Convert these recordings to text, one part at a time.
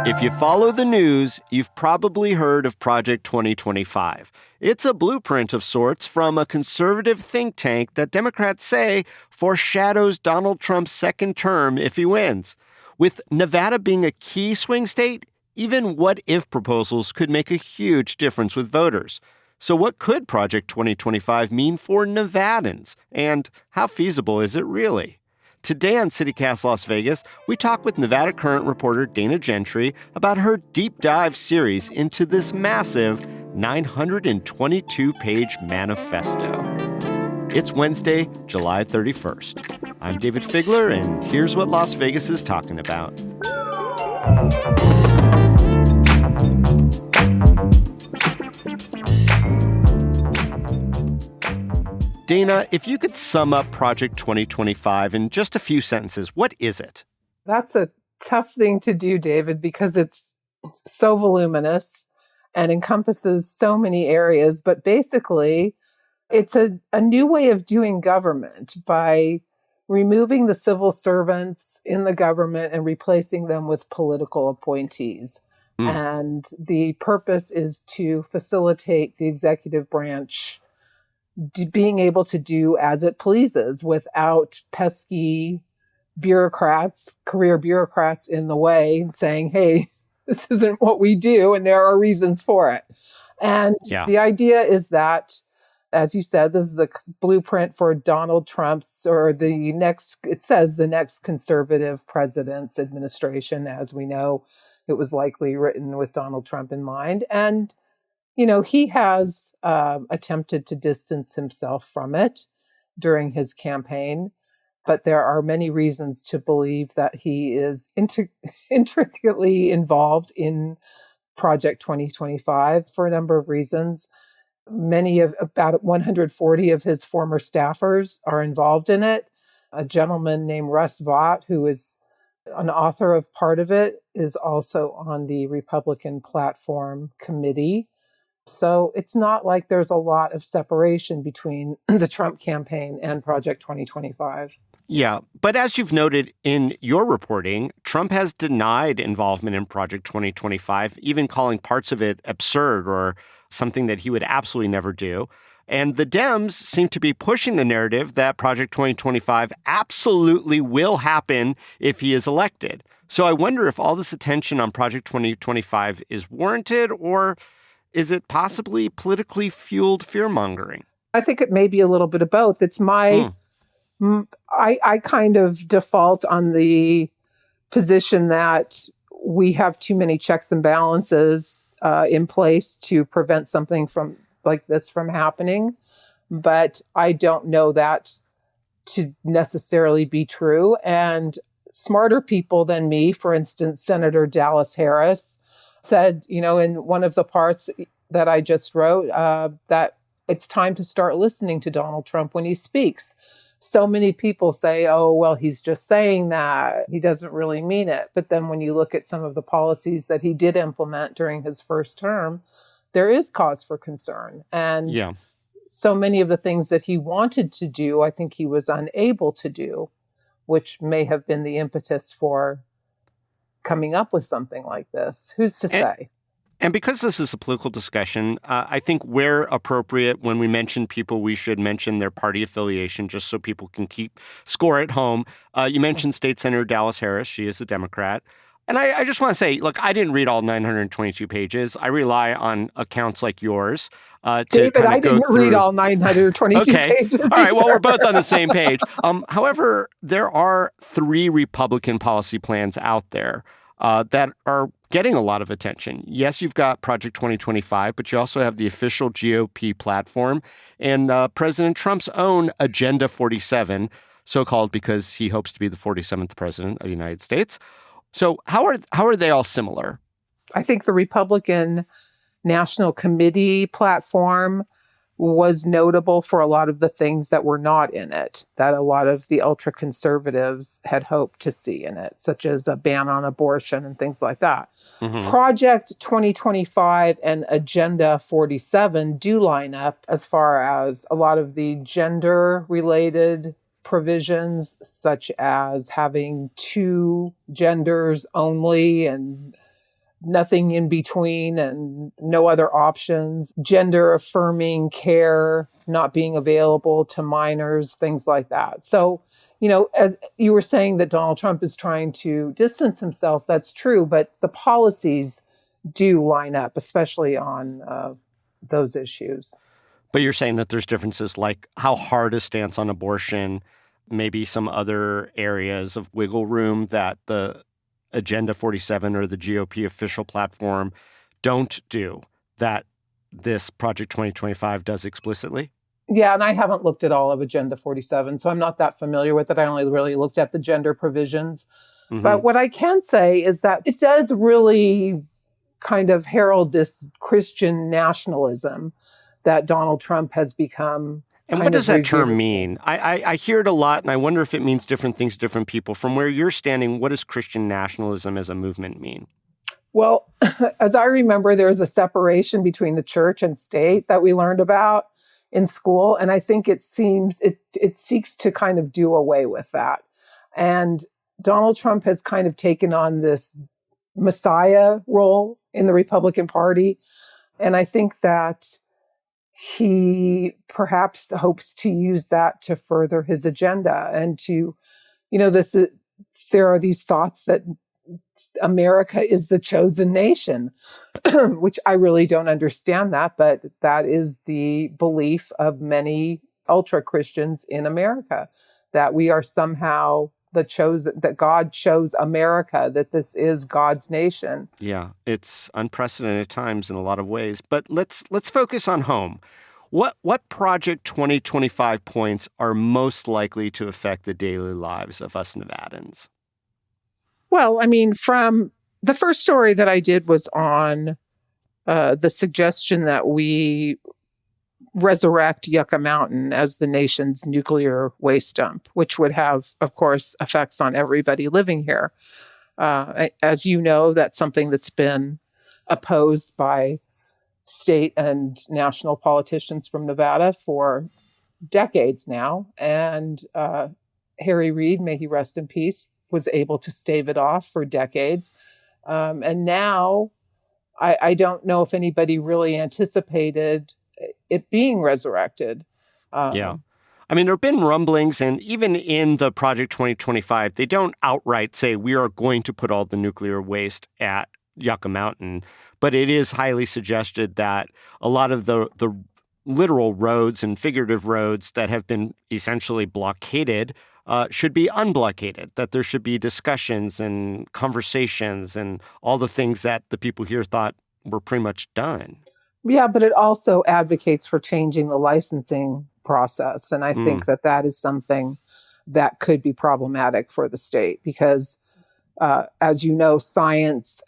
If you follow the news, you've probably heard of Project 2025. It's a blueprint of sorts from a conservative think tank that Democrats say foreshadows Donald Trump's second term if he wins. With Nevada being a key swing state, even what-if proposals could make a huge difference with voters. So what could Project 2025 mean for Nevadans? And how feasible is it really? Today on CityCast Las Vegas, we talk with Nevada Current reporter Dana Gentry about her deep dive series into this massive 922-page manifesto. It's Wednesday, July 31st. I'm David Figler, and here's what Las Vegas is talking about. Dana, if you could sum up Project 2025 in just a few sentences, what is it? That's a tough thing to do, David, because it's so voluminous and encompasses so many areas. But basically, it's a new way of doing government by removing the civil servants in the government and replacing them with political appointees. And the purpose is to facilitate the executive branch being able to do as it pleases without pesky bureaucrats, career bureaucrats in the way saying, hey, this isn't what we do and there are reasons for it. And the idea is that, as you said, this is a blueprint for Donald Trump's or the next conservative president's administration. As we know, it was likely written with Donald Trump in mind. And you know, he has attempted to distance himself from it during his campaign, but there are many reasons to believe that he is intricately involved in Project 2025 for a number of reasons. About 140 of his former staffers are involved in it. A gentleman named Russ Vought, who is an author of part of it, is also on the Republican platform committee. So it's not like there's a lot of separation between the Trump campaign and Project 2025. Yeah, but as you've noted in your reporting, Trump has denied involvement in Project 2025, even calling parts of it absurd or something that he would absolutely never do. And the Dems seem to be pushing the narrative that Project 2025 absolutely will happen if he is elected. So I wonder if all this attention on Project 2025 is warranted, or is it possibly politically fueled fear-mongering? I think it may be a little bit of both. It's I kind of default on the position that we have too many checks and balances in place to prevent something like this from happening. But I don't know that to necessarily be true. And smarter people than me, for instance, Senator Dallas Harris, said, you know, in one of the parts that I just wrote, that it's time to start listening to Donald Trump when he speaks. So many people say, oh, well, he's just saying that. He doesn't really mean it. But then when you look at some of the policies that he did implement during his first term, there is cause for concern. And so many of the things that he wanted to do, I think he was unable to do, which may have been the impetus for coming up with something like this. Who's to say? And because this is a political discussion, I think where appropriate, when we mention people, we should mention their party affiliation just so people can keep score at home. You mentioned State Senator Dallas Harris. She is a Democrat. And I just want to say, look, I didn't read all 922 pages. I rely on accounts like yours to David, I didn't read all 922 pages. All right, well, we're both on the same page. However, there are 3 Republican policy plans out there that are getting a lot of attention. Yes, you've got Project 2025, but you also have the official GOP platform and President Trump's own Agenda 47, so-called because he hopes to be the 47th president of the United States. So how are they all similar? I think the Republican National Committee platform was notable for a lot of the things that were not in it, that a lot of the ultra-conservatives had hoped to see in it, such as a ban on abortion and things like that. Mm-hmm. Project 2025 and Agenda 47 do line up as far as a lot of the gender-related provisions such as having two genders only and nothing in between and no other options, gender affirming care not being available to minors, things like that. So, as you were saying that Donald Trump is trying to distance himself, that's true, but the policies do line up, especially on those issues. But you're saying that there's differences like how hard a stance on abortion, maybe some other areas of wiggle room that the Agenda 47 or the GOP official platform don't do that this Project 2025 does explicitly? Yeah, and I haven't looked at all of Agenda 47, so I'm not that familiar with it. I only really looked at the gender provisions. Mm-hmm. But what I can say is that it does really kind of herald this Christian nationalism that Donald Trump has become. And what does that term mean? I hear it a lot, and I wonder if it means different things to different people. From where you're standing, what does Christian nationalism as a movement mean? Well, as I remember, there's a separation between the church and state that we learned about in school. And I think it seeks to kind of do away with that. And Donald Trump has kind of taken on this messiah role in the Republican Party. And I think that he perhaps hopes to use that to further his agenda and to, there are these thoughts that America is the chosen nation, which I really don't understand that, but that is the belief of many ultra Christians in America, that we are somehow the chosen, that God chose America, that this is God's nation. Yeah, it's unprecedented times in a lot of ways, but let's focus on home. What Project 2025 points are most likely to affect the daily lives of us Nevadans? Well, I mean, from the first story that I did was on the suggestion that we resurrect Yucca Mountain as the nation's nuclear waste dump, which would have, of course, effects on everybody living here. As you know, that's something that's been opposed by state and national politicians from Nevada for decades now. And Harry Reid, may he rest in peace, was able to stave it off for decades. And now I don't know if anybody really anticipated it being resurrected. Yeah. I mean, there have been rumblings, and even in the Project 2025, they don't outright say we are going to put all the nuclear waste at Yucca Mountain, but it is highly suggested that a lot of the literal roads and figurative roads that have been essentially blockaded should be unblockaded, that there should be discussions and conversations and all the things that the people here thought were pretty much done. Yeah, but it also advocates for changing the licensing process. And I think that is something that could be problematic for the state because, as you know, science,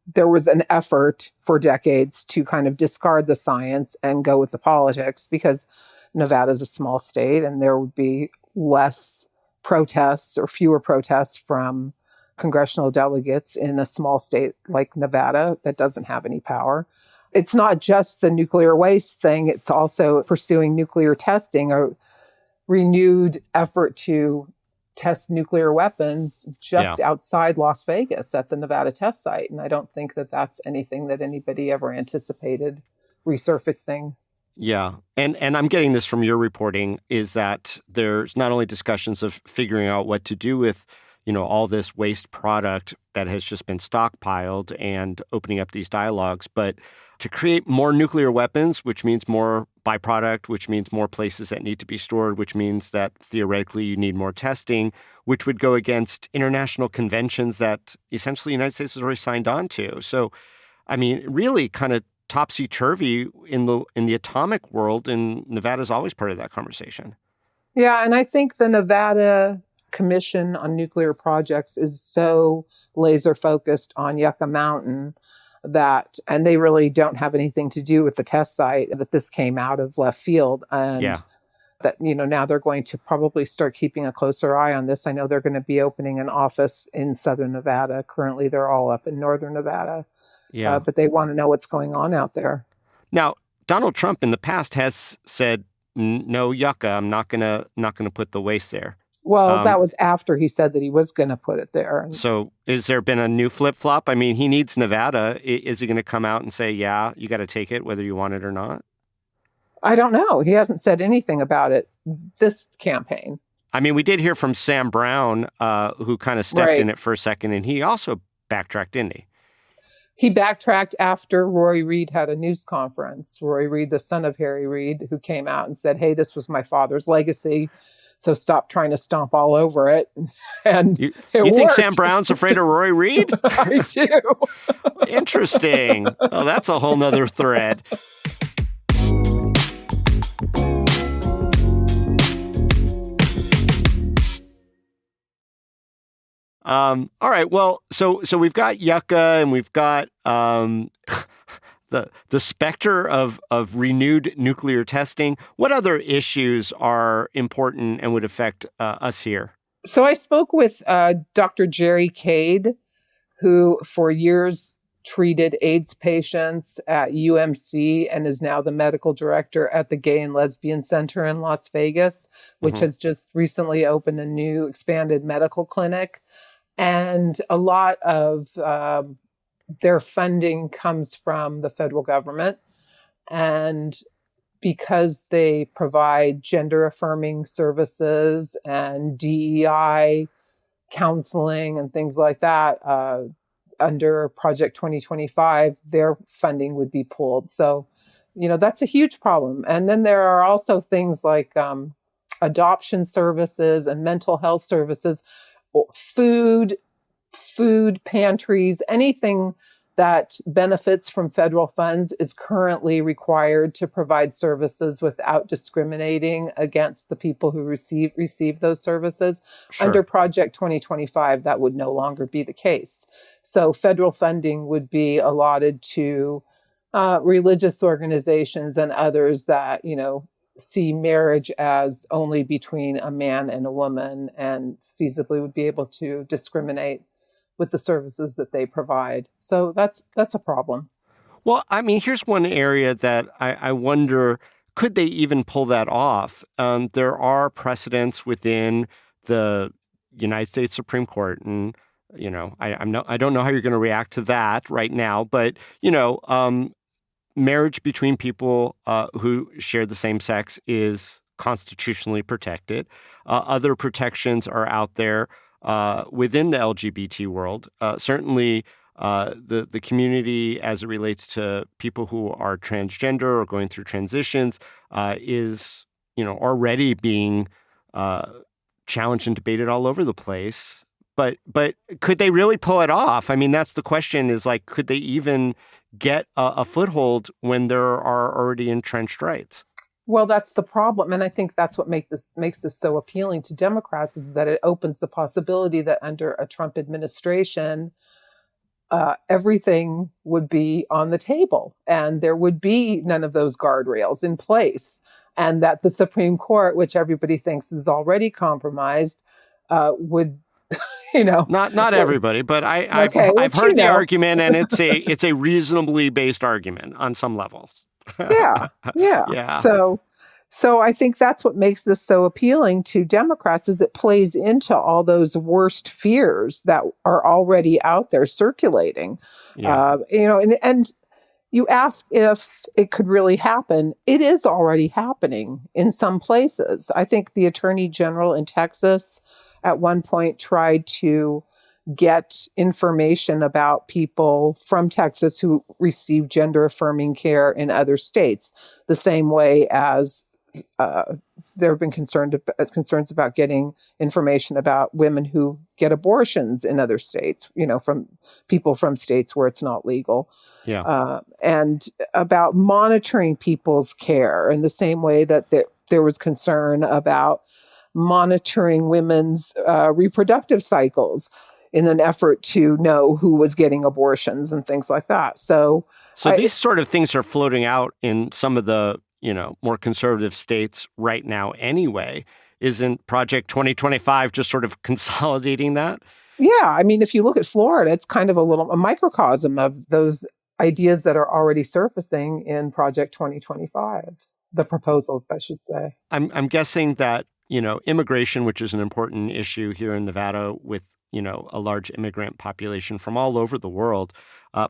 there was an effort for decades to kind of discard the science and go with the politics because Nevada is a small state and there would be less protests or fewer protests from congressional delegates in a small state like Nevada that doesn't have any power. It's not just the nuclear waste thing. It's also pursuing nuclear testing, a renewed effort to test nuclear weapons just outside Las Vegas at the Nevada test site. And I don't think that that's anything that anybody ever anticipated resurfacing. Yeah. And I'm getting this from your reporting is that there's not only discussions of figuring out what to do with, all this waste product that has just been stockpiled and opening up these dialogues, but to create more nuclear weapons, which means more byproduct, which means more places that need to be stored, which means that theoretically you need more testing, which would go against international conventions that essentially the United States has already signed on to. So, I mean, really kind of topsy-turvy in the atomic world, and Nevada's always part of that conversation. Yeah, and I think the Nevada Commission on Nuclear Projects is so laser focused on Yucca Mountain and they really don't have anything to do with the test site, that this came out of left field. And that, now they're going to probably start keeping a closer eye on this. I know they're going to be opening an office in Southern Nevada. Currently, they're all up in Northern Nevada. But they want to know what's going on out there. Now, Donald Trump in the past has said no yucca, I'm not gonna put the waste there. Well, Um, that was after he said that he was going to put it there. so is there been a new flip-flop? I mean, he needs Nevada. Is he going to come out and say, yeah, you got to take it whether you want it or not? I don't know. He hasn't said anything about it this campaign. I mean, we did hear from Sam Brown, who kind of stepped in Right. it for a second, and he also backtracked, didn't he? He backtracked after Roy Reid had a news conference. Roy Reid, the son of Harry Reid, who came out and said, hey, this was my father's legacy. So stop trying to stomp all over it. And You, it you think worked. Sam Brown's afraid of Roy Reid? I do. Interesting. Oh, that's a whole nother thread. All right. Well, so we've got yucca and we've got the specter of renewed nuclear testing. What other issues are important and would affect us here? So I spoke with Dr. Jerry Cade, who for years treated AIDS patients at UMC and is now the medical director at the Gay and Lesbian Center in Las Vegas, which has just recently opened a new expanded medical clinic. And a lot of their funding comes from the federal government. And because they provide gender affirming services and DEI counseling and things like that, under Project 2025, their funding would be pulled. So, that's a huge problem. And then there are also things like adoption services and mental health services, or food pantries, anything that benefits from federal funds is currently required to provide services without discriminating against the people who receive those services. Sure. Under Project 2025, that would no longer be the case. So federal funding would be allotted to religious organizations and others that, see marriage as only between a man and a woman and feasibly would be able to discriminate with the services that they provide. So that's a problem. Well, I mean, here's one area that I wonder, could they even pull that off? There are precedents within the United States Supreme Court, and I don't know how you're going to react to that right now, but marriage between people who share the same sex is constitutionally protected. Other protections are out there within the LGBT world. Certainly, the community, as it relates to people who are transgender or going through transitions, is already being challenged and debated all over the place. But could they really pull it off? I mean, that's the question: is like, could they even get a foothold when there are already entrenched rights? Well, that's the problem. And I think that's what makes this so appealing to Democrats, is that it opens the possibility that under a Trump administration, everything would be on the table and there would be none of those guardrails in place. And that the Supreme Court, which everybody thinks is already compromised, would not everybody, but I've heard the argument, and it's a reasonably based argument on some levels. Yeah. So I think that's what makes this so appealing to Democrats, is it plays into all those worst fears that are already out there circulating. Yeah. And you ask if it could really happen. It is already happening in some places. I think the Attorney General in Texas at one point tried to get information about people from Texas who receive gender affirming care in other states, the same way as there have been concerns about getting information about women who get abortions in other states, from people from states where it's not legal. Yeah. And about monitoring people's care in the same way that there was concern about monitoring women's reproductive cycles in an effort to know who was getting abortions and things like that. So these sort of things are floating out in some of the, more conservative states right now anyway. Isn't Project 2025 just sort of consolidating that? Yeah. I mean, if you look at Florida, it's kind of a microcosm of those ideas that are already surfacing in Project 2025. the proposals, I should say. I'm guessing that, immigration, which is an important issue here in Nevada with, a large immigrant population from all over the world,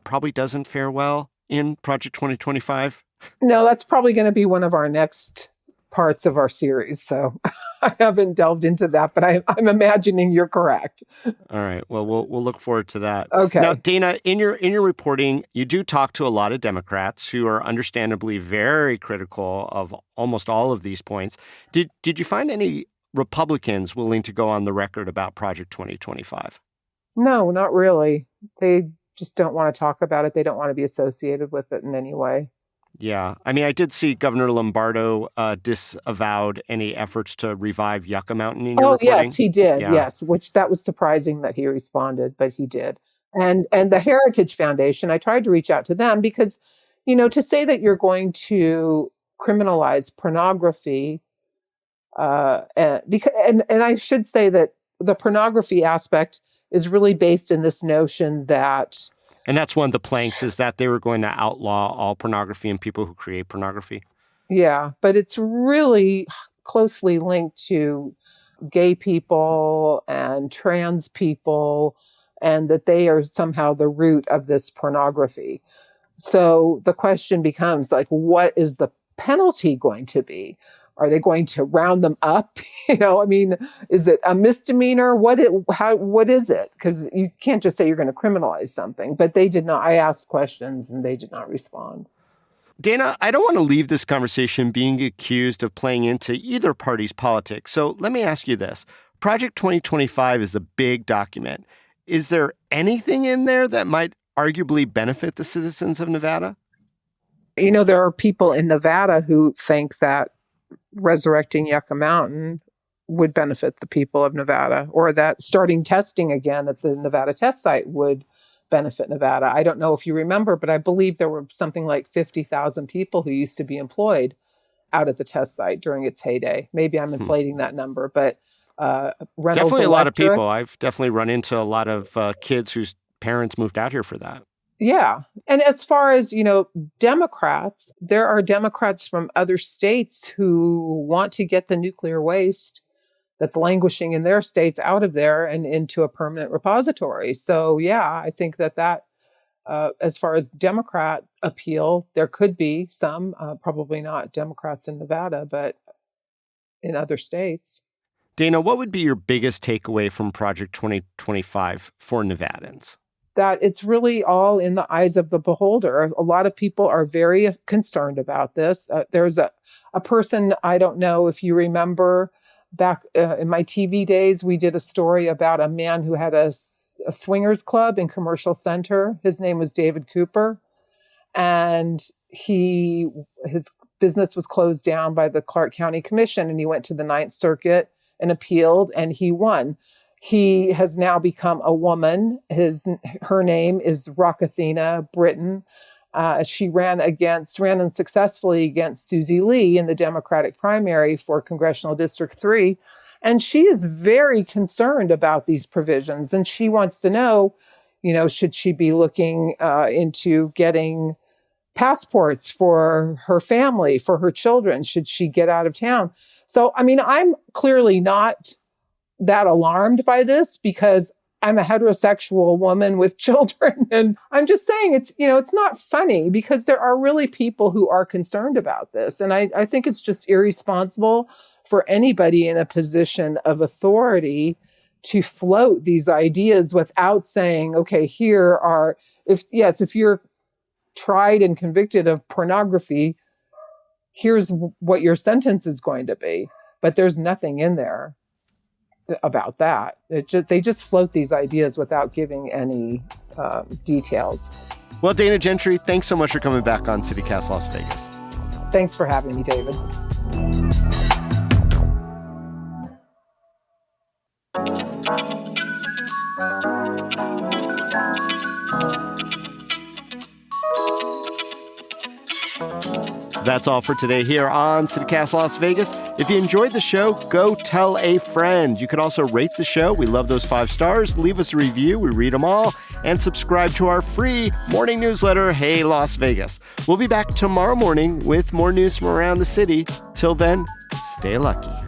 probably doesn't fare well in Project 2025. No, that's probably going to be one of our next parts of our series. So I haven't delved into that, but I'm imagining you're correct. All right. Well, we'll look forward to that. Okay. Now, Dana, in your reporting, you do talk to a lot of Democrats who are understandably very critical of almost all of these points. Did you find any Republicans willing to go on the record about Project 2025? No, not really. They just don't want to talk about it. They don't want to be associated with it in any way. Yeah. I mean, I did see Governor Lombardo disavowed any efforts to revive Yucca Mountain in your reporting. Yes, he did. Yeah. Yes, which that was surprising that he responded, but he did. And the Heritage Foundation, I tried to reach out to them because, to say that you're going to criminalize pornography, and I should say that the pornography aspect is really based in this notion that. And that's one of the planks, is that they were going to outlaw all pornography and people who create pornography. Yeah, but it's really closely linked to gay people and trans people, and that they are somehow the root of this pornography. So the question becomes, like, what is the penalty going to be? Are they going to round them up? Is it a misdemeanor? What is it? Because you can't just say you're going to criminalize something. But they did not. I asked questions and they did not respond. Dana, I don't want to leave this conversation being accused of playing into either party's politics. So let me ask you this. Project 2025 is a big document. Is there anything in there that might arguably benefit the citizens of Nevada? There are people in Nevada who think that resurrecting Yucca Mountain would benefit the people of Nevada, or that starting testing again at the Nevada test site would benefit Nevada. I don't know if you remember, but I believe there were something like 50,000 people who used to be employed out at the test site during its heyday. Maybe I'm inflating that number, but Reynolds definitely a lot of Electric, people. I've definitely run into a lot of kids whose parents moved out here for that. Yeah. And as far as, Democrats, there are Democrats from other states who want to get the nuclear waste that's languishing in their states out of there and into a permanent repository. So, yeah, I think that as far as Democrat appeal, there could be some, probably not Democrats in Nevada, but in other states. Dana, what would be your biggest takeaway from Project 2025 for Nevadans? That it's really all in the eyes of the beholder. A lot of people are very concerned about this. There's a person, I don't know if you remember, back in my TV days, we did a story about a man who had a swingers club in Commercial Center. His name was David Cooper. And his business was closed down by the Clark County Commission, and he went to the Ninth Circuit and appealed, and he won. He has now become a woman. Her name is Rockathina Britton. She ran unsuccessfully against Susie Lee in the Democratic primary for Congressional District 3. And she is very concerned about these provisions. And she wants to know, should she be looking into getting passports for her family, for her children? Should she get out of town? So, I'm clearly not that alarmed by this because I'm a heterosexual woman with children. And I'm just saying it's not funny because there are really people who are concerned about this. And I think it's just irresponsible for anybody in a position of authority to float these ideas without saying, okay, if you're tried and convicted of pornography, here's what your sentence is going to be. But there's nothing in there about that. They just float these ideas without giving any details. Well, Dana Gentry, thanks so much for coming back on CityCast Las Vegas. Thanks for having me, David. That's all for today here on CityCast Las Vegas. If you enjoyed the show, go tell a friend. You can also rate the show. We love those 5 stars. Leave us a review. We read them all. And subscribe to our free morning newsletter, Hey Las Vegas. We'll be back tomorrow morning with more news from around the city. Till then, stay lucky.